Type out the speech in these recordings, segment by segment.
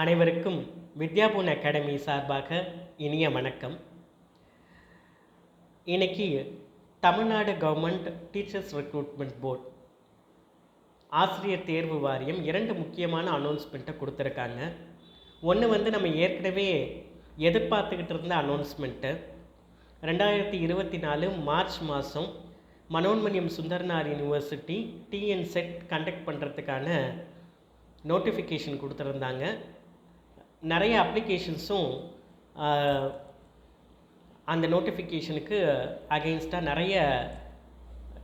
அனைவருக்கும் வித்யாபூன் அகாடமி சார்பாக இனிய வணக்கம். இன்னைக்கு Tamil Nadu government teachers recruitment board ஆசிரியர் தேர்வு வாரியம் 2 முக்கியமான அனௌன்ஸ்மெண்ட்டை கொடுத்துருக்காங்க. ஒன்று நம்ம ஏற்கனவே எதிர்பார்த்துக்கிட்டு இருந்த அனௌன்ஸ்மெண்ட்டு 2024 மார்ச் மாதம் Manonmaniam Sundaranar university TNSET conduct பண்ணுறதுக்கான நோட்டிஃபிகேஷன் கொடுத்துருந்தாங்க. நிறைய அப்ளிகேஷன்ஸும் அந்த நோட்டிஃபிகேஷனுக்கு அகெயின்ஸ்டாக நிறைய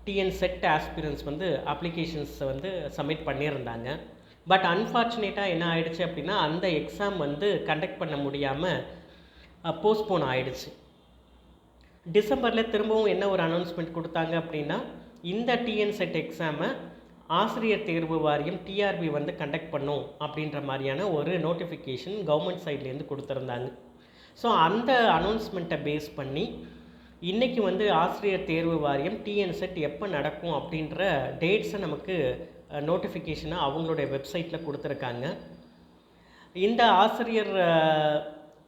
டிஎன்செட் ஆஸ்பிரன்ஸ் அப்ளிகேஷன்ஸை சப்மிட் பண்ணியிருந்தாங்க. பட் அன்ஃபார்ச்சுனேட்டாக என்ன ஆகிடுச்சு அப்படின்னா, அந்த எக்ஸாம் கண்டக்ட் பண்ண முடியாமல் போஸ்ட்போன் ஆகிடுச்சு. டிசம்பரில் திரும்பவும் என்ன ஒரு அனௌன்ஸ்மெண்ட் கொடுத்தாங்க அப்படின்னா, இந்த டிஎன்செட் எக்ஸாமை ஆசிரியர் தேர்வு வாரியம் டிஆர்பி கண்டக்ட் பண்ணும் அப்படின்ற மாதிரியான ஒரு நோட்டிஃபிகேஷன் கவர்மெண்ட் சைட்லேருந்து கொடுத்துருந்தாங்க. ஸோ அந்த அனௌன்ஸ்மெண்ட்டை பேஸ் பண்ணி இன்றைக்கி ஆசிரியர் தேர்வு வாரியம் டிஎன்செட் எப்போ நடக்கும் அப்படின்ற டேட்ஸை நமக்கு நோட்டிஃபிகேஷனாக அவங்களுடைய வெப்சைட்டில் கொடுத்துருக்காங்க. இந்த ஆசிரியர்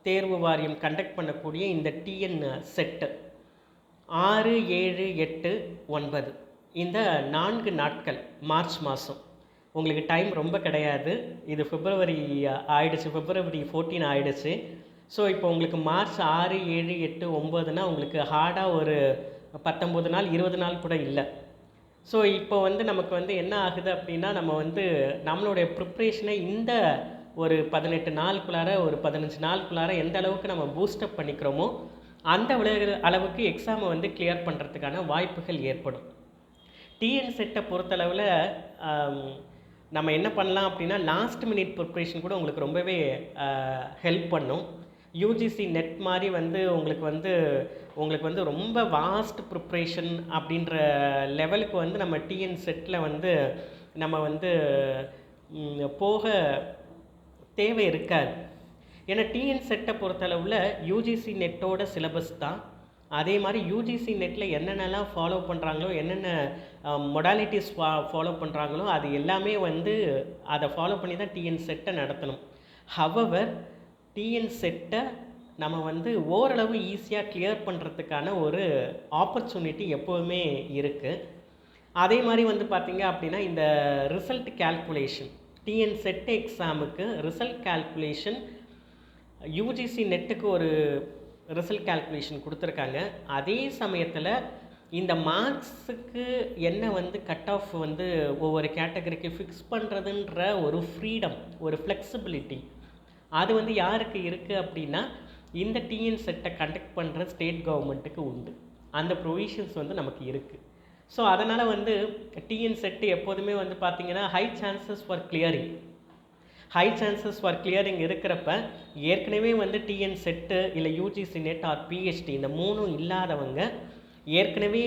தேர்வு வாரியம் கண்டக்ட் பண்ணக்கூடிய இந்த டிஎன் செட்டு 6, 7, 8, 9 இந்த 4 நாட்கள் மார்ச் மாதம் உங்களுக்கு டைம் ரொம்ப கிடையாது. இது பிப்ரவரி ஆயிடுச்சு, பிப்ரவரி 14 ஆயிடுச்சு. ஸோ இப்போ உங்களுக்கு மார்ச் 6, 7, 8, 9னா உங்களுக்கு ஹார்டாக ஒரு 19 நாள் 20 நாள் கூட இல்லை. ஸோ இப்போ நமக்கு என்ன ஆகுது அப்படின்னா, நம்ம நம்மளுடைய ப்ரிப்ரேஷனை இந்த ஒரு 18 நாளுக்குள்ளார ஒரு 15 நாளுக்குள்ளார எந்த அளவுக்கு நம்ம பூஸ்டப் பண்ணிக்கிறோமோ அந்த அளவுக்கு எக்ஸாமை கிளியர் பண்ணுறதுக்கான வாய்ப்புகள் ஏற்படும். டிஎன்செட்டை பொறுத்தளவில் நம்ம என்ன பண்ணலாம் அப்படின்னா, லாஸ்ட் மினிட் ப்ரிப்ரேஷன் கூட உங்களுக்கு ரொம்பவே ஹெல்ப் பண்ணும். யூஜிசி நெட் மாதிரி உங்களுக்கு ரொம்ப வாஸ்ட் ப்ரிப்ரேஷன் அப்படின்ற லெவலுக்கு நம்ம டிஎன்செட்டில் நம்ம போக தேவை இருக்காது. ஏன்னா டிஎன்செட்டை பொறுத்தளவில் யூஜிசி நெட்டோட சிலபஸ் தான். அதே மாதிரி யூஜிசி நெட்டில் என்னென்னலாம் ஃபாலோ பண்ணுறாங்களோ, என்னென்ன மொடாலிட்டிஸ் ஃபாலோ பண்ணுறாங்களோ அது எல்லாமே அதை ஃபாலோ பண்ணி தான் டிஎன்செட்டை நடத்தணும். ஹவவர் டிஎன்செட்டை நம்ம ஓரளவு ஈஸியாக கிளியர் பண்ணுறதுக்கான ஒரு ஆப்பர்ச்சுனிட்டி எப்போவுமே இருக்குது. அதே மாதிரி பார்த்திங்க அப்படின்னா, இந்த ரிசல்ட் கேல்குலேஷன் டிஎன்செட் எக்ஸாமுக்கு ரிசல்ட் கேல்குலேஷன் யூஜிசி நெட்டுக்கு ஒரு ரிசல்ட் கேல்குலேஷன் கொடுத்துருக்காங்க. அதே சமயத்தில் இந்த மார்க்ஸுக்கு என்ன கட் ஆஃப் ஒவ்வொரு கேட்டகரிக்கு ஃபிக்ஸ் பண்ணுறதுன்ற ஒரு ஃப்ரீடம், ஒரு ஃப்ளெக்சிபிலிட்டி அது யாருக்கு இருக்குது அப்படின்னா, இந்த டிஎன்செட்டை கண்டக்ட் பண்ணுற ஸ்டேட் கவர்மெண்ட்டுக்கு உண்டு. அந்த ப்ரொவிஷன்ஸ் நமக்கு இருக்குது. ஸோ அதனால் டிஎன்செட்டு எப்போதுமே பார்த்திங்கன்னா ஹை சான்சஸ் ஃபார் கிளியரிங் இருக்கிறப்ப ஏற்கனவே டிஎன்செட்டு இல்லை யூஜிசி நெட் ஆர் பிஹெச்டி இந்த 3 இல்லாதவங்க ஏற்கனவே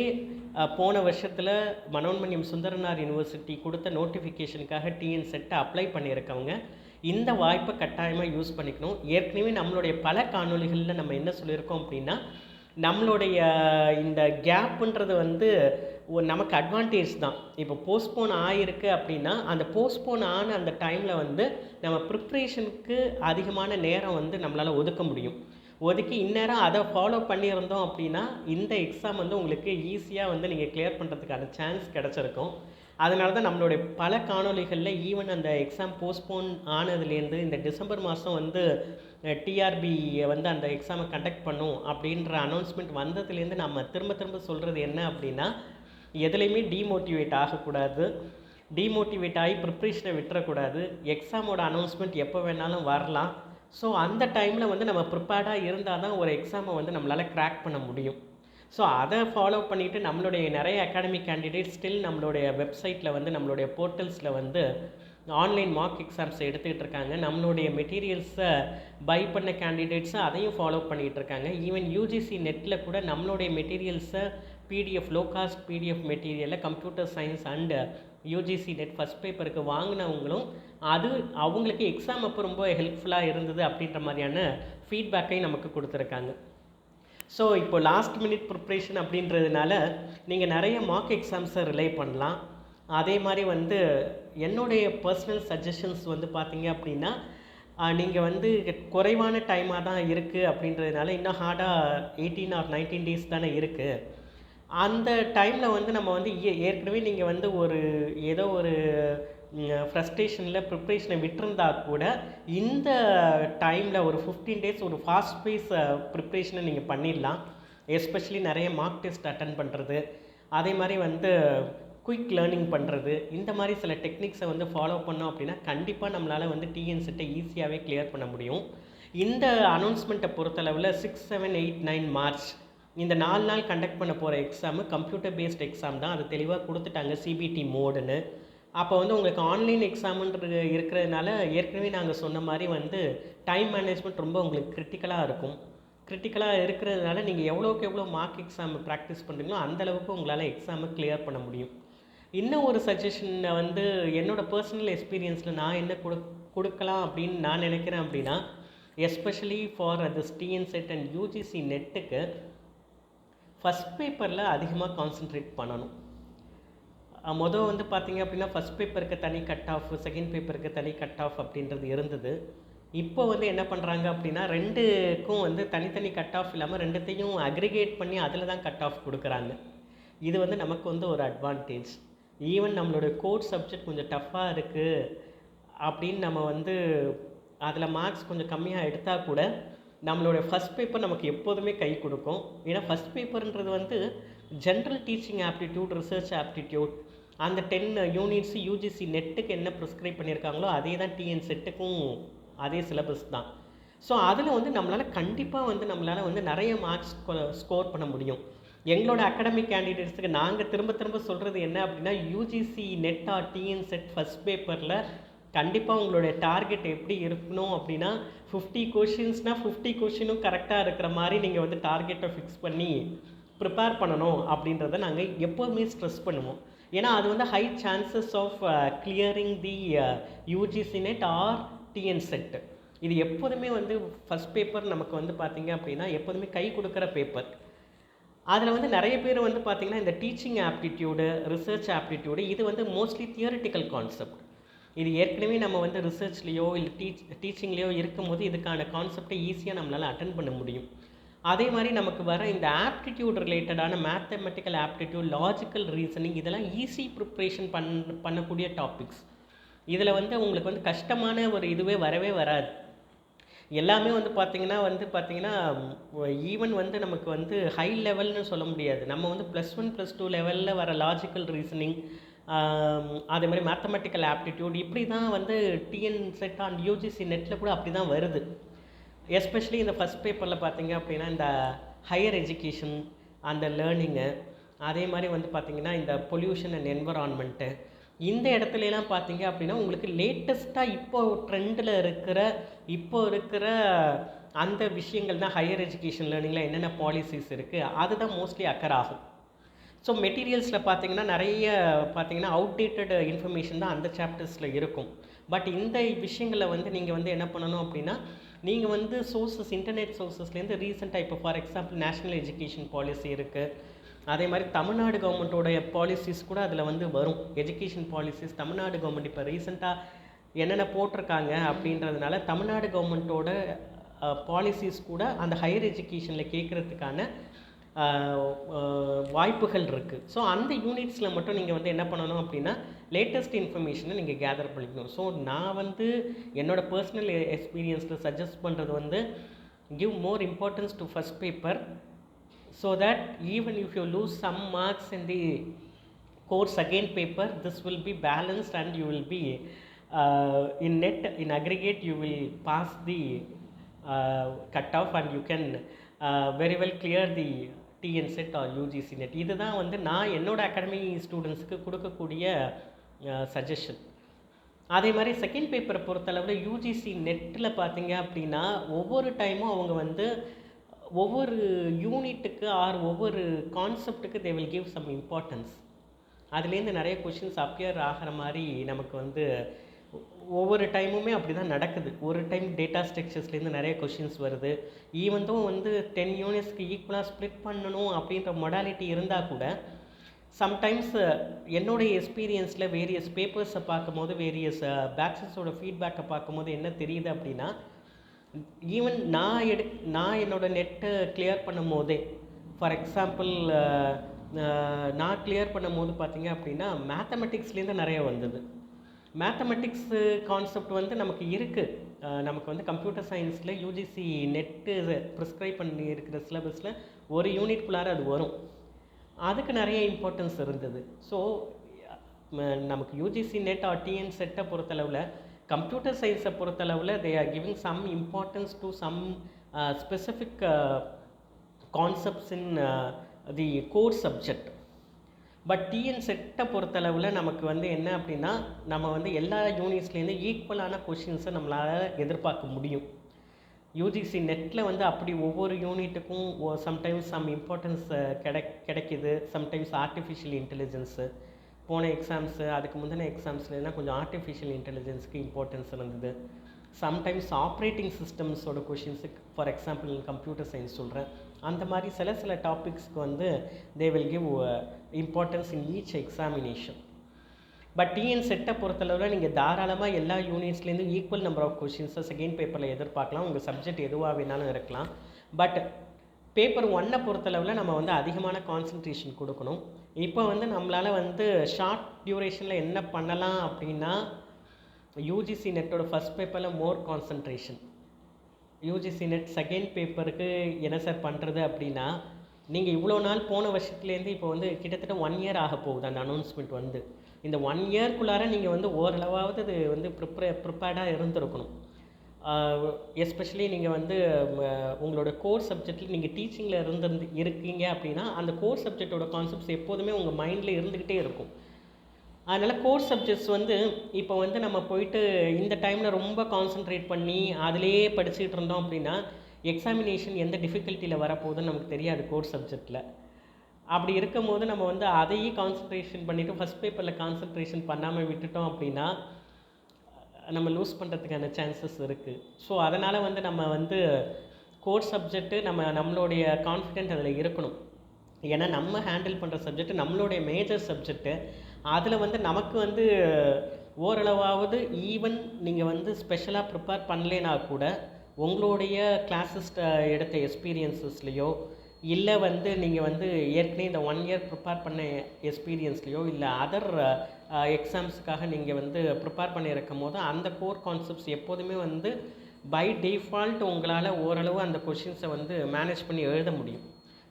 போன வருஷத்தில் மனோன்மணியம் சுந்தரனார் யூனிவர்சிட்டி கொடுத்த நோட்டிஃபிகேஷனுக்காக டிஎன்செட்டை அப்ளை பண்ணியிருக்கவங்க இந்த வாய்ப்பை கட்டாயமாக யூஸ் பண்ணிக்கணும். ஏற்கனவே நம்மளுடைய பல காணொலிகளில் நம்ம என்ன சொல்லியிருக்கோம் அப்படின்னா, நம்மளுடைய இந்த கேப்புன்றது நமக்கு அட்வான்டேஜ் தான். இப்போ போஸ்ட்போன் ஆகிருக்கு அப்படின்னா அந்த போஸ்ட்போன் ஆன அந்த டைமில் நம்ம ப்ரிப்ரேஷனுக்கு அதிகமான நேரம் நம்மளால் ஒதுக்க முடியும். ஒதுக்கி இந்நேரம் அதை ஃபாலோ பண்ணியிருந்தோம் அப்படின்னா இந்த எக்ஸாம் உங்களுக்கு ஈஸியாக நீங்கள் கிளியர் பண்ணுறதுக்கான சான்ஸ் கிடச்சிருக்கும். அதனால தான் நம்மளுடைய பல காணொலிகளில் ஈவன் அந்த எக்ஸாம் போஸ்ட்போன் ஆனதுலேருந்து இந்த டிசம்பர் மாதம் டிஆர்பி அந்த எக்ஸாமை கண்டக்ட் பண்ணும் அப்படின்ற அனௌன்ஸ்மெண்ட் வந்ததுலேருந்து நம்ம திரும்ப சொல்கிறது என்ன அப்படின்னா, எதுலேயுமே டீமோட்டிவேட் ஆகக்கூடாது. டீமோட்டிவேட் ஆகி ப்ரிப்ரேஷனை விட்டுறக்கூடாது. எக்ஸாமோட அனௌன்ஸ்மெண்ட் எப்போ வேணாலும் வரலாம். ஸோ அந்த டைமில் நம்ம ப்ரிப்பேர்டாக இருந்தால் தான் ஒரு எக்ஸாமை நம்மளால் கிராக் பண்ண முடியும். ஸோ அதை ஃபாலோ பண்ணிவிட்டு நம்மளுடைய நிறைய அகாடமிக் கேண்டிடேட் ஸ்டில் நம்மளுடைய வெப்சைட்டில் நம்மளுடைய போர்ட்டல்ஸில் ஆன்லைன் மார்க் எக்ஸாம்ஸ் எடுத்துக்கிட்டு இருக்காங்க. நம்மளுடைய மெட்டீரியல்ஸை பை பண்ண கேண்டிடேட்ஸை அதையும் ஃபாலோ பண்ணிகிட்டு இருக்காங்க. ஈவன் யூஜிசி நெட்டில் கூட நம்மளுடைய மெட்டீரியல்ஸை பிடிஎஃப் லோ காஸ்ட் பிடிஎஃப் மெட்டீரியலில் computer science and UGC NET first பேப்பருக்கு வாங்கினவங்களும் அது அவங்களுக்கு எக்ஸாம் அப்போ ரொம்ப ஹெல்ப்ஃபுல்லாக இருந்தது அப்படின்ற மாதிரியான ஃபீட்பேக்கையும் நமக்கு கொடுத்துருக்காங்க. ஸோ இப்போ லாஸ்ட் மினிட் ப்ரிப்ரேஷன் அப்படின்றதுனால நீங்கள் நிறைய மார்க் எக்ஸாம்ஸை ரிலே பண்ணலாம். அதே மாதிரி என்னுடைய பர்சனல் சஜஷன்ஸ் பார்த்தீங்க அப்படின்னா, நீங்கள் வந்து குறைவான டைமாக தான் இருக்குது அப்படின்றதுனால இன்னும் ஹார்டாக 18 ஆர் 19 டேஸ் தானே இருக்குது. அந்த டைமில் வந்து நம்ம வந்து ஏற்கனவே நீங்கள் வந்து ஒரு ஏதோ ஒரு ஃப்ரஸ்ட்ரேஷனில் ப்ரிப்ரேஷனை விட்டிருந்தா கூட இந்த டைமில் ஒரு 15 டேஸ் ஒரு ஃபாஸ்ட் பேஸ் ப்ரிப்ரேஷனை நீங்கள் பண்ணிடலாம். எஸ்பெஷலி நிறைய மார்க் டெஸ்ட் அட்டன் பண்ணுறது, அதே மாதிரி வந்து குயிக் லேர்னிங் பண்ணுறது, இந்த மாதிரி சில டெக்னிக்ஸை வந்து ஃபாலோ பண்ணோம் அப்படின்னா கண்டிப்பாக நம்மளால் வந்து டிஎன் செட்டை ஈஸியாகவே கிளியர் பண்ண முடியும். இந்த அனௌன்ஸ்மெண்ட்டை பொறுத்தளவில் 6, 7, 8, 9 மார்ச் இந்த 4 நாள் கண்டக்ட் பண்ண போகிற எக்ஸாமு கம்ப்யூட்டர் பேஸ்ட் எக்ஸாம் தான். அது தெளிவாக கொடுத்துட்டாங்க சிபிடி மோடுன்னு. அப்போ வந்து உங்களுக்கு ஆன்லைன் எக்ஸாமுன்றது இருக்கிறதுனால ஏற்கனவே நாங்கள் சொன்ன மாதிரி வந்து டைம் மேனேஜ்மெண்ட் ரொம்ப உங்களுக்கு கிரிட்டிக்கலாக இருக்கும். கிரிட்டிக்கலாக இருக்கிறதுனால நீங்கள் எவ்வளோக்கு எவ்வளோ மார்க் எக்ஸாம் ப்ராக்டிஸ் பண்ணுறீங்களோ அந்தளவுக்கு உங்களால் எக்ஸாமை கிளியர் பண்ண முடியும். இன்னும் ஒரு சஜஷனை வந்து என்னோடய பர்சனல் எக்ஸ்பீரியன்ஸில் நான் என்ன கொடுக்கலாம் அப்படின்னு நான் நினைக்கிறேன் அப்படின்னா, especially for this TN SET and UGC நெட்டுக்கு ஃபஸ்ட் பேப்பரில் அதிகமாக கான்சென்ட்ரேட் பண்ணணும். மொதல் வந்து பார்த்திங்க அப்படின்னா ஃபஸ்ட் பேப்பருக்கு தனி கட் ஆஃப், செகண்ட் பேப்பருக்கு தனி கட் ஆஃப் அப்படின்றது இருந்தது. இப்போ வந்து என்ன பண்ணுறாங்க அப்படின்னா ரெண்டுக்கும் வந்து தனித்தனி கட் ஆஃப் இல்லாமல் ரெண்டுத்தையும் அக்ரிகேட் பண்ணி அதில் தான் கட் ஆஃப் கொடுக்குறாங்க. இது வந்து நமக்கு வந்து ஒரு அட்வான்டேஜ். ஈவன் நம்மளோட கோர் சப்ஜெக்ட் கொஞ்சம் டஃப்பாக இருக்குது அப்படின்னு நம்ம வந்து அதில் மார்க்ஸ் கொஞ்சம் கம்மியாக எடுத்தால் கூட நம்மளோட ஃபஸ்ட் பேப்பர் நமக்கு எப்போதுமே கை கொடுக்கும். ஏன்னா ஃபஸ்ட் பேப்பர்ன்றது வந்து general teaching aptitude, research aptitude, அந்த 10 யூனிட்ஸ் யூஜிசி நெட்டுக்கு என்ன ப்ரிஸ்கிரைப் பண்ணியிருக்காங்களோ அதே தான் டிஎன் செட்டுக்கும் அதே சிலபஸ் தான். ஸோ அதில் வந்து கண்டிப்பாக நம்மளால் வந்து நிறைய மார்க்ஸ் ஸ்கோர் பண்ண முடியும். எங்களோட அகாடமிக் கேண்டிடேட்ஸுக்கு நாங்கள் திரும்ப திரும்ப சொல்கிறது என்ன அப்படின்னா, UGC NET or TN SET first பேப்பரில் கண்டிப்பாக உங்களுடைய டார்கெட் எப்படி இருக்கணும் அப்படின்னா 50 கொஷின்ஸ்னால் 50 கொஷினும் கரெக்டாக இருக்கிற மாதிரி நீங்கள் வந்து டார்கெட்டை ஃபிக்ஸ் பண்ணி ப்ரிப்பேர் பண்ணணும் அப்படின்றத நாங்கள் எப்போதுமே ஸ்ட்ரெஸ் பண்ணுவோம். ஏன்னா அது வந்து high chances of clearing the UGC NET or TN SET. இது எப்போதுமே வந்து ஃபஸ்ட் பேப்பர் நமக்கு வந்து பார்த்திங்க அப்படின்னா எப்போதுமே கை கொடுக்குற பேப்பர். அதில் வந்து நிறைய பேர் வந்து பார்த்திங்கன்னா இந்த டீச்சிங் ஆப்டிடியூடு, ரிசர்ச் ஆப்டிடியூடு இது வந்து மோஸ்ட்லி தியரிட்டிக்கல் கான்செப்ட். இது ஏற்கனவே நம்ம வந்து ரிசர்ச்லேயோ இல்லை டீச்சிங்லேயோ இருக்கும்போது இதுக்கான கான்செப்டை ஈஸியாக நம்மளால் அட்டன் பண்ண முடியும். அதே மாதிரி நமக்கு வர இந்த ஆப்டிடியூட் ரிலேட்டடான மேத்தமெட்டிக்கல் ஆப்டிடியூட், லாஜிக்கல் ரீசனிங் இதெல்லாம் ஈஸி ப்ரிப்ரேஷன் பண்ணக்கூடிய டாபிக்ஸ். இதில் வந்து உங்களுக்கு வந்து கஷ்டமான ஒரு இதுவே வரவே வராது. எல்லாமே வந்து பார்த்திங்கன்னா ஈவன் வந்து நமக்கு வந்து ஹை லெவல்னு சொல்ல முடியாது. நம்ம வந்து +1 +2 லெவலில் வர லாஜிக்கல் ரீசனிங், அதே மாதிரி மேத்தமெட்டிக்கல் ஆப்டிடியூட் இப்படி தான் வந்து டிஎன் செட் அண்ட் யூஜிசி நெட்டில் கூட அப்படி தான் வருது. எஸ்பெஷலி இந்த ஃபஸ்ட் பேப்பரில் பார்த்திங்க அப்படின்னா இந்த ஹையர் எஜுகேஷன், அந்த லேர்னிங்கு, அதே மாதிரி வந்து பார்த்திங்கன்னா இந்த பொல்யூஷன் அண்ட் என்விரான்மெண்ட்டு, இந்த இடத்துலலாம் பார்த்திங்க அப்படின்னா உங்களுக்கு லேட்டஸ்ட்டாக இப்போது ட்ரெண்டில் இருக்கிற அந்த விஷயங்கள் தான் ஹையர் எஜுகேஷன் லேர்னிங்கில் என்னென்ன பாலிசிஸ் இருக்குது அதுதான் மோஸ்ட்லி அக்கர் ஆகும். ஸோ மெட்டீரியல்ஸில் நிறைய அவுடேட்டட் இன்ஃபர்மேஷன் தான் அந்த சாப்டர்ஸில் இருக்கும். பட் இந்த விஷயங்களில் வந்து நீங்கள் வந்து என்ன பண்ணணும் அப்படின்னா, நீங்கள் வந்து சோர்ஸஸ், இன்டர்நெட் சோர்ஸஸ்லேருந்து ரீசெண்டாக இப்போ for example national education policy இருக்குது, அதே மாதிரி தமிழ்நாடு கவர்மெண்ட்டோடைய பாலிசிஸ் கூட அதில் வந்து வரும். எஜுகேஷன் பாலிசிஸ் தமிழ்நாடு கவர்மெண்ட் இப்போ ரீசெண்டாக என்னென்ன போட்டிருக்காங்க அப்படின்றதுனால தமிழ்நாடு கவர்மெண்ட்டோட பாலிசிஸ் கூட அந்த ஹையர் எஜுகேஷனில் கேட்குறதுக்கான வாய்ப்புகள் இருக்குது. ஸோ அந்த யூனிட்ஸில் மட்டும் நீங்கள் வந்து என்ன பண்ணணும் அப்படின்னா லேட்டஸ்ட் இன்ஃபர்மேஷனை நீங்கள் கேதர் பண்ணிக்கணும். ஸோ நான் வந்து என்னோடய பர்சனல் எக்ஸ்பீரியன்ஸில் சஜஸ்ட் பண்ணுறது வந்து give more importance to first paper, so that even if you lose some marks in the core second paper, this will be balanced and you will be in net, in aggregate you will pass the cut off and you can very well clear the TN set or UGC net. இதுதான் வந்து நான் என்னோட academy ஸ்டூடெண்ட்ஸ்க்கு கொடுக்கக்கூடிய suggestion. அதே மாதிரி second பேப்பரை பொறுத்தளவில் யூஜிசி நெட்டில் பார்த்தீங்க அப்படின்னா ஒவ்வொரு டைமும் அவங்க வந்து ஒவ்வொரு யூனிட்டுக்கு ஆர் ஒவ்வொரு கான்செப்டுக்கு they will give some importance. அதுலேருந்து நிறைய கொஷின்ஸ் அப்பியர் ஆகிற மாதிரி நமக்கு வந்து ஒவ்வொரு டைமுமே அப்படி தான் நடக்குது. ஒரு டைம் டேட்டா ஸ்ட்ரக்சர்ஸ்லேருந்து நிறைய கொஷின்ஸ் வருது. ஈவன் தான் வந்து 10 யூனிட்ஸ்க்கு ஈக்குவலாக ஸ்ப்ளிட் பண்ணணும் அப்படின்ற மொடாலிட்டி இருந்தால் கூட சம்டைம்ஸ் என்னுடைய எக்ஸ்பீரியன்ஸில் வேரியஸ் பேப்பர்ஸை பார்க்கும்போது வேரியஸ் பேட்சஸோட ஃபீட்பேக்கை பார்க்கும்போது என்ன தெரியுது அப்படின்னா, ஈவன் நான் என்னோடய நெட்டை கிளியர் பண்ணும் போதே, ஃபார் எக்ஸாம்பிள் நான் கிளியர் பண்ணும் போது பார்த்தீங்க அப்படின்னா மேத்தமெட்டிக்ஸ்லேருந்து நிறைய வந்தது. மேத்தமெட்டிக்ஸு கான்செப்ட் வந்து நமக்கு இருக்குது. நமக்கு வந்து கம்ப்யூட்டர் சயின்ஸில் யூஜிசி நெட்டு ப்ரிஸ்கிரைப் பண்ணி இருக்கிற சிலபஸில் ஒரு யூனிட்குள்ளார அது வரும். அதுக்கு நிறைய இம்பார்ட்டன்ஸ் இருந்தது. ஸோ நமக்கு யூஜிசி நெட் ஆர் டிஎன் செட்டை பொறுத்தளவில், கம்ப்யூட்டர் சயின்ஸை பொறுத்தளவில் they are giving some importance to some specific concepts in the core subject. But TN செட்டை பொறுத்தளவில் நமக்கு வந்து என்ன அப்படின்னா, நம்ம வந்து எல்லா யூனிட்ஸ்லேருந்து ஈக்குவலான கொஷின்ஸை நம்மளால் எதிர்பார்க்க முடியும். யூஜிசி நெட்டில் வந்து அப்படி ஒவ்வொரு யூனிட்டுக்கும் சம்டைம்ஸ் சம் இம்பார்ட்டன்ஸ் கிடைக்கிது. சம்டைம்ஸ் ஆர்டிஃபிஷியல் இன்டெலிஜென்ஸு போன எக்ஸாம்ஸு அதுக்கு முந்தின எக்ஸாம்ஸ்லாம் கொஞ்சம் ஆர்டிஃபிஷியல் இன்டெலிஜென்ஸுக்கு இம்பார்ட்டன்ஸ் இருந்தது. சம்டைம்ஸ் ஆப்ரேட்டிங் சிஸ்டம்ஸோட கொஷின்ஸுக்கு, ஃபார் எக்ஸாம்பிள் கம்ப்யூட்டர் சயின்ஸ் சொல்கிறேன், அந்த மாதிரி சில டாபிக்ஸ்க்கு வந்து they will give importance in each examination. But TN செட்டை பொறுத்தளவில் நீங்கள் தாராளமாக எல்லா யூனிட்ஸ்லேருந்து ஈக்குவல் நம்பர் ஆஃப் கொஷின்ஸை செகண்ட் பேப்பரில் எதிர்பார்க்கலாம். உங்கள் சப்ஜெக்ட் எதுவாக வேணாலும் இருக்கலாம். பட் பேப்பர் 1 பொறுத்தளவில் நம்ம வந்து அதிகமான கான்சன்ட்ரேஷன் கொடுக்கணும். இப்போ வந்து நம்மளால் வந்து ஷார்ட் டியூரேஷனில் என்ன பண்ணலாம் அப்படின்னா, யூஜிசி நெட்டோட ஃபஸ்ட் பேப்பரில் more concentration. UGC NET second பேப்பருக்கு என்ன சார் பண்ணுறது அப்படின்னா, நீங்கள் இவ்வளோ நாள் போன வருஷத்துலேருந்து இப்போ வந்து கிட்டத்தட்ட 1 இயர் ஆக போகுது அந்த அனௌன்ஸ்மெண்ட் வந்து. இந்த 1 இயர்க்குள்ளார நீங்கள் வந்து ஓரளவாவது அது வந்து ப்ரிப்பேர்டாக இருந்திருக்கணும். எஸ்பெஷலி நீங்கள் வந்து உங்களோட கோர் சப்ஜெக்டில் நீங்கள் டீச்சிங்கில் இருக்கீங்க அப்படின்னா, அந்த கோர் சப்ஜெக்டோட கான்செப்ட்ஸ் எப்போதுமே உங்கள் மைண்டில் இருந்துக்கிட்டே இருக்கும். அதனால் கோர் சப்ஜெக்ட்ஸ் வந்து இப்போ வந்து நம்ம போயிட்டு இந்த டைமில் ரொம்ப கான்சன்ட்ரேட் பண்ணி அதிலேயே படிச்சுக்கிட்டு இருந்தோம் அப்படின்னா, எக்ஸாமினேஷன் எந்த டிஃபிகல்ட்டியில் வரப்போகுதுன்னு நமக்கு தெரியாது கோர் சப்ஜெக்டில். அப்படி இருக்கும் போது நம்ம வந்து அதையே கான்சன்ட்ரேஷன் பண்ணிவிட்டு ஃபஸ்ட் பேப்பரில் கான்சன்ட்ரேஷன் பண்ணாமல் விட்டுட்டோம் அப்படின்னா நம்ம லூஸ் பண்ணுறதுக்கான சான்சஸ் இருக்குது. ஸோ அதனால் வந்து நம்ம வந்து கோர் சப்ஜெக்ட்டு நம்மளுடைய கான்ஃபிடென்ட் அதில் இருக்கணும். ஏன்னா நம்ம ஹேண்டில் பண்ணுற சப்ஜெக்ட் நம்மளுடைய மேஜர் சப்ஜெக்ட்டு. அதில் வந்து நமக்கு வந்து ஓரளவாவது ஈவன் நீங்கள் வந்து ஸ்பெஷலாக ப்ரிப்பேர் பண்ணலைனா கூட உங்களுடைய கிளாஸஸ் எடுத்த எக்ஸ்பீரியன்ஸஸ்லேயோ இல்லை வந்து நீங்கள் வந்து ஏற்கனவே இந்த 1 இயர் ப்ரிப்பேர் பண்ண எக்ஸ்பீரியன்ஸ்லேயோ இல்லை அதர் எக்ஸாம்ஸுக்காக நீங்கள் வந்து ப்ரிப்பேர் பண்ணியிருக்கும் போது அந்த கோர் கான்செப்ட்ஸ் எப்போதுமே வந்து பை டிஃபால்ட் உங்களால் ஓரளவு அந்த கொஷின்ஸை வந்து மேனேஜ் பண்ணி எழுத முடியும்.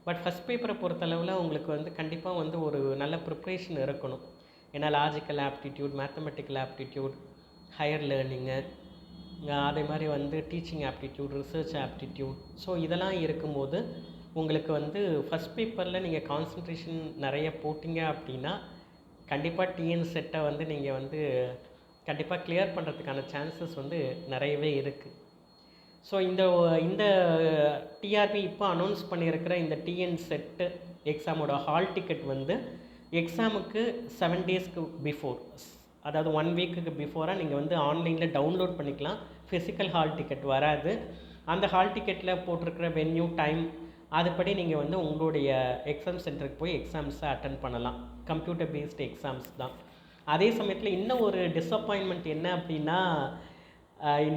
பட் ஃபஸ்ட் பேப்பரை பொறுத்தளவில் உங்களுக்கு வந்து கண்டிப்பாக வந்து ஒரு நல்ல ப்ரிப்ரேஷன் இருக்கணும். ஏன்னா logical aptitude, mathematical aptitude, higher learning, அதே மாதிரி வந்து teaching aptitude, research aptitude. So இதெல்லாம் இருக்கும்போது உங்களுக்கு வந்து ஃபஸ்ட் பேப்பரில் நீங்கள் கான்சன்ட்ரேஷன் நிறைய போட்டிங்க அப்படின்னா கண்டிப்பாக டிஎன் செட்டை வந்து நீங்கள் வந்து கண்டிப்பாக கிளியர் பண்ணுறதுக்கான சான்சஸ் வந்து நிறையவே இருக்குது. ஸோ இந்த டிஆர்பி இப்போ அனௌன்ஸ் பண்ணியிருக்கிற இந்த டிஎன் செட்டு எக்ஸாமோட ஹால் டிக்கெட் வந்து எக்ஸாமுக்கு 7 டேஸ்க்கு பிஃபோர், அதாவது 1 வீக்குக்கு பிஃபோராக நீங்கள் வந்து ஆன்லைனில் டவுன்லோட் பண்ணிக்கலாம். ஃபிசிக்கல் ஹால் டிக்கெட் வராது. அந்த ஹால் டிக்கெட்டில் போட்டிருக்கிற வென்யூ, டைம் அதுபடி நீங்கள் வந்து உங்களுடைய எக்ஸாம் சென்டருக்கு போய் எக்ஸாம்ஸை அட்டன் பண்ணலாம். கம்ப்யூட்டர் பேஸ்டு எக்ஸாம்ஸ் தான். அதே சமயத்தில் இன்னும் ஒரு டிஸப்பாயின்மெண்ட் என்ன அப்படின்னா,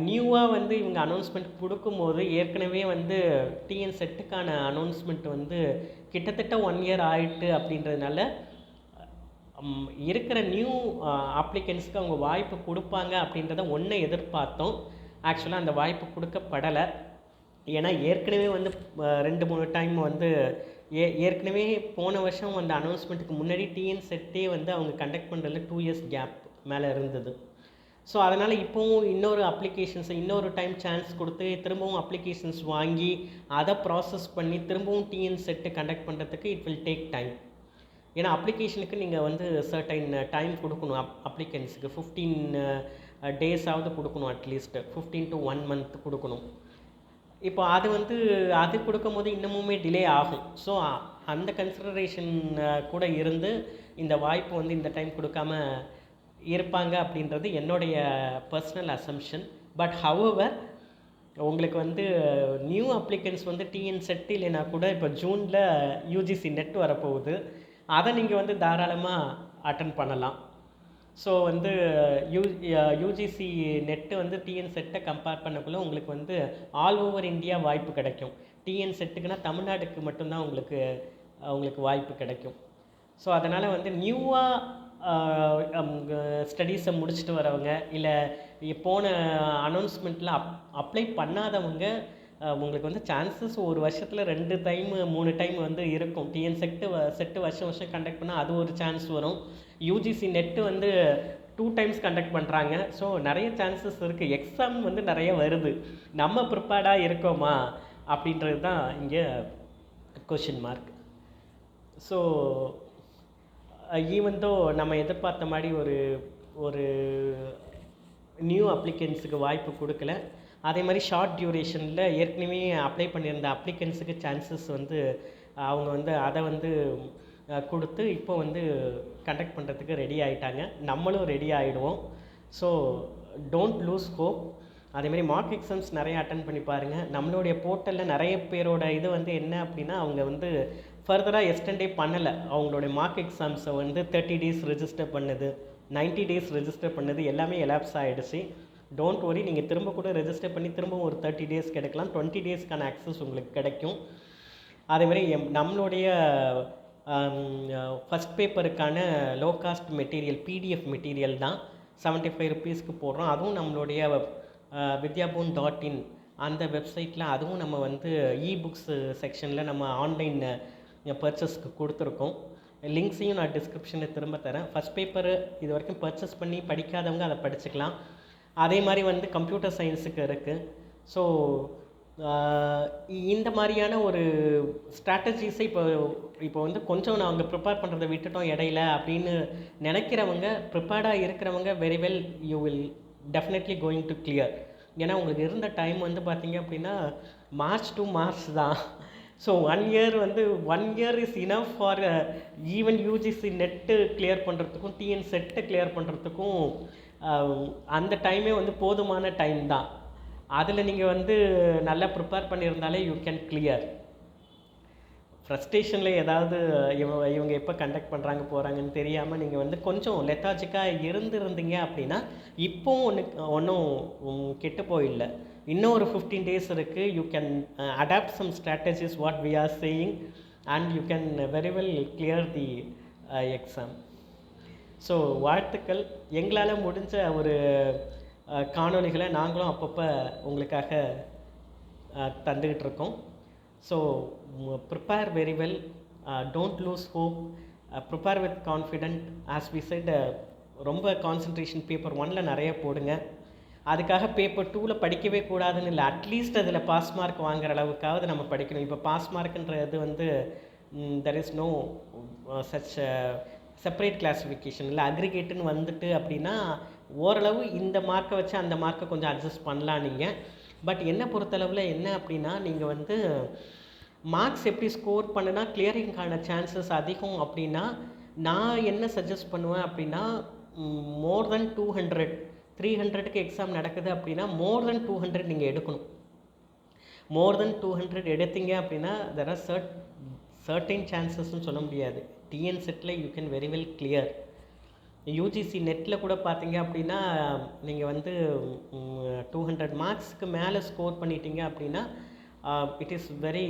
நியூவாக வந்து இவங்க அனௌன்ஸ்மெண்ட் கொடுக்கும்போது ஏற்கனவே வந்து டிஎன் செட்டுக்கான அனௌன்ஸ்மெண்ட் வந்து கிட்டத்தட்ட 1 இயர் ஆயிட்டு அப்படின்றதுனால இருக்கிற நியூ அப்ளிகன்ஸ்க்கு அவங்க வாய்ப்பு கொடுப்பாங்க அப்படின்றத எதிர்பார்த்தோம். ஆக்சுவலாக அந்த வாய்ப்பு கொடுக்கப்படலை. ஏன்னா ஏற்கனவே வந்து 2-3 டைம் வந்து ஏற்கனவே போன வருஷம் அந்த அனௌன்ஸ்மெண்ட்டுக்கு முன்னாடி டிஎன் செட்டே வந்து அவங்க கண்டக்ட் பண்ணுறதுல 2 இயர்ஸ் கேப் மேலே இருந்தது. ஸோ அதனால் இப்போவும் இன்னொரு டைம் சான்ஸ் கொடுத்து திரும்பவும் அப்ளிகேஷன்ஸ் வாங்கி அதை ப்ராசஸ் பண்ணி திரும்பவும் டிஎன் செட்டு கண்டக்ட் பண்ணுறதுக்கு இட் வில் டேக் டைம். ஏன்னா அப்ளிகேஷனுக்கு நீங்கள் வந்து சர்டைன் டைம் கொடுக்கணும். அப்ளிகன்ஸுக்கு 15 டேஸாவது கொடுக்கணும், அட்லீஸ்ட் 15 to 1 month கொடுக்கணும். இப்போ அது கொடுக்கும் போது இன்னமுமே டிலே ஆகும். ஸோ அந்த கன்சிடரேஷன் கூட இருந்து இந்த வாய்ப்பு வந்து இந்த டைம் கொடுக்காம இருப்பாங்க அப்படின்றது என்னுடைய பர்சனல் அசம்ஷன். பட் ஹவவர் உங்களுக்கு வந்து நியூ அப்ளிகன்ஸ் வந்து டிஎன் செட் இல்லைனா கூட இப்போ ஜூனில் யூஜிசி நெட் வரப்போகுது. அதை நீங்கள் வந்து தாராளமாக அட்டன் பண்ணலாம். ஸோ வந்து யூஜிசி நெட்டு வந்து டிஎன் செட்டை கம்பேர் பண்ணக்குள்ள உங்களுக்கு வந்து ஆல் ஓவர் இந்தியா வாய்ப்பு கிடைக்கும். டிஎன் செட்டுக்குன்னா தமிழ்நாட்டுக்கு மட்டும்தான் உங்களுக்கு வாய்ப்பு கிடைக்கும். ஸோ அதனால் வந்து நியூவாக ஸ்டடீஸை முடிச்சுட்டு வரவங்க, இல்லை போன அனௌன்ஸ்மெண்ட்டில் அப்ளை பண்ணாதவங்க, உங்களுக்கு வந்து சான்சஸ் ஒரு வருஷத்தில் 2 டைம் 3 டைம் வந்து இருக்கும். டிஎன் செட்டு வருஷம் வருஷம் கண்டக்ட் பண்ணால் அது ஒரு சான்ஸ் வரும். யூஜிசி நெட்டு வந்து 2 டைம்ஸ் கண்டக்ட் பண்ணுறாங்க. ஸோ நிறைய சான்சஸ் இருக்குது. எக்ஸாம் வந்து நிறைய வருது. நம்ம ப்ரிப்பேர்டாக இருக்கோமா அப்படின்றது தான் இங்கே question mark. So even though நம்ம எதிர்பார்த்த மாதிரி ஒரு நியூ அப்ளிகன்ஸுக்கு வாய்ப்பு கொடுக்கல, அதே மாதிரி ஷார்ட் டியூரேஷனில் ஏற்கனவே அப்ளை பண்ணியிருந்த அப்ளிகன்ஸுக்கு சான்சஸ் வந்து அவங்க வந்து அதை வந்து கொடுத்து இப்போ வந்து கண்டக்ட் பண்ணுறதுக்கு ரெடி ஆகிட்டாங்க. நம்மளும் ரெடி ஆகிடுவோம். So don't lose hope. அதேமாதிரி மார்க் எக்ஸாம்ஸ் நிறைய அட்டன் பண்ணி பாருங்கள். நம்மளுடைய போர்ட்டலில் நிறைய பேரோட இது வந்து என்ன அப்படின்னா, அவங்க வந்து ஃபர்தராக எக்ஸ்டெண்டே பண்ணலை. அவங்களுடைய மார்க் எக்ஸாம்ஸை வந்து 30 டேஸ் ரெஜிஸ்டர் பண்ணுது, 90 டேஸ் ரெஜிஸ்டர் பண்ணுது, எல்லாமே எலாப்ஸ் ஆகிடுச்சு. டோன்ட் வரி, நீங்கள் திரும்ப கூட ரெஜிஸ்டர் பண்ணி திரும்ப ஒரு 30 டேஸ் கிடைக்கலாம். 20 டேஸ்க்கான ஆக்சஸ் உங்களுக்கு கிடைக்கும். அதேமாதிரி நம்மளுடைய ஃபஸ்ட் பேப்பருக்கான low cost material PDF material தான் 75 ருபீஸ்க்கு போடுறோம். அதுவும் நம்மளுடைய vidyabon.in அந்த வெப்சைட்டில் அதுவும் நம்ம வந்து இபுக்ஸ் செக்ஷனில் நம்ம ஆன்லைன் பர்ச்சேஸ்க்கு கொடுத்துருக்கோம். லிங்க்ஸையும் நான் டிஸ்கிரிப்ஷனில் திரும்ப தரேன். ஃபஸ்ட் பேப்பரு இது வரைக்கும் பர்ச்சேஸ் பண்ணி படிக்காதவங்க அதை படிச்சுக்கலாம். அதே மாதிரி வந்து கம்ப்யூட்டர் சயின்ஸுக்கு இருக்குது. ஸோ இந்த மாதிரியான ஒரு ஸ்ட்ராட்டஜிஸை இப்போ வந்து கொஞ்சம் நாங்கள் ப்ரிப்பேர் பண்ணுறதை விட்டுட்டோம் இடையில அப்படின்னு நினைக்கிறவங்க, ப்ரிப்பேர்டாக இருக்கிறவங்க very well you will definitely going to clear. ஏன்னா உங்களுக்கு இருந்த டைம் வந்து பார்த்தீங்க அப்படின்னா மார்ச் டு மார்ச் தான். So 1 year is enough for even UGC net clear பண்ணுறதுக்கும் டிஎன் செட்டை கிளியர் பண்ணுறதுக்கும் அந்த டைமே வந்து போதுமான டைம் தான். அதில் நீங்கள் வந்து நல்லா ப்ரிப்பேர் பண்ணியிருந்தாலே யூ கேன் கிளியர். ஃப்ரஸ்ட்ரேஷனில் ஏதாவது இவங்க எப்போ கண்டக்ட் பண்ணுறாங்க போகிறாங்கன்னு தெரியாமல் நீங்கள் வந்து கொஞ்சம் லெத்தாஜிக்காக இருந்தீங்க அப்படின்னா இப்போவும் ஒன்றும் கெட்டு போயில்லை. இன்னும் ஒரு 15 டேஸ் இருக்குது. You can adapt some strategies what we are saying and you can very well clear the exam. So வாழ்த்துக்கள். எங்களால் முடிஞ்ச ஒரு காணொளிகளை நாங்களும் அப்பப்போ உங்களுக்காக தந்துக்கிட்டு இருக்கோம். So prepare very well, don't lose hope, prepare with confident. As we said, ரொம்ப கான்சன்ட்ரேஷன் பேப்பர் 1ல் நிறைய போடுங்க. அதுக்காக பேப்பர் 2ல் படிக்கவே கூடாதுன்னு இல்லை, அட்லீஸ்ட் அதில் பாஸ் மார்க் வாங்குற அளவுக்காவது நம்ம படிக்கணும். இப்போ பாஸ் மார்க்குன்றது வந்து there is no such separate classification இல்லை, அக்ரிகேட்டுன்னு வந்துட்டு அப்படின்னா ஓரளவு இந்த மார்க்கை வச்சு அந்த மார்க்கை கொஞ்சம் அட்ஜஸ்ட் பண்ணலாம் நீங்கள். பட் என்னை பொறுத்தளவில் என்ன அப்படின்னா, நீங்கள் வந்து மார்க்ஸ் எப்படி ஸ்கோர் பண்ணுனா கிளியரிங்கான சான்சஸ் அதிகம் அப்படின்னா, நான் என்ன சஜஸ்ட் பண்ணுவேன் அப்படின்னா, மோர் தென் 200, 300க்கு எக்ஸாம் நடக்குது அப்படின்னா மோர் தென் 200 நீங்கள் எடுக்கணும். மோர் தென் 200 எடுத்தீங்க அப்படின்னா தெர் ஆர் சர்டைன் சான்சஸ்ன்னு சொல்ல முடியாது. TN settle you can very well clear. UGC நெட்டில் கூட பார்த்தீங்க அப்படின்னா நீங்கள் வந்து 200 மார்க்ஸ்க்கு மேலே ஸ்கோர் பண்ணிட்டீங்க அப்படின்னா it is very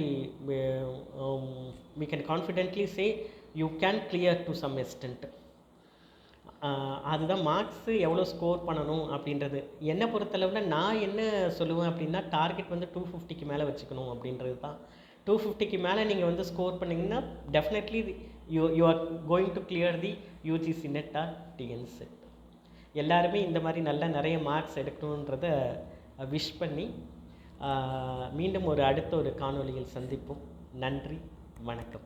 we can confidently say you can clear to some extent. அதுதான் மார்க்ஸு எவ்வளோ ஸ்கோர் பண்ணணும் அப்படின்றது. என்னை பொறுத்தளவில் நான் என்ன சொல்லுவேன் அப்படின்னா, டார்கெட் வந்து 250க்கு மேலே வச்சுக்கணும் அப்படின்றது தான். 250க்கு மேலே நீங்கள் வந்து ஸ்கோர் பண்ணிங்கன்னா definitely you are going to clear the UGC NET or TN SET. எல்லாருமே இந்த மாதிரி நிறைய மார்க்ஸ் எடுக்கணுன்றதை விஷ் பண்ணி மீண்டும் அடுத்த ஒரு காணொளியில் சந்திப்போம். நன்றி, வணக்கம்.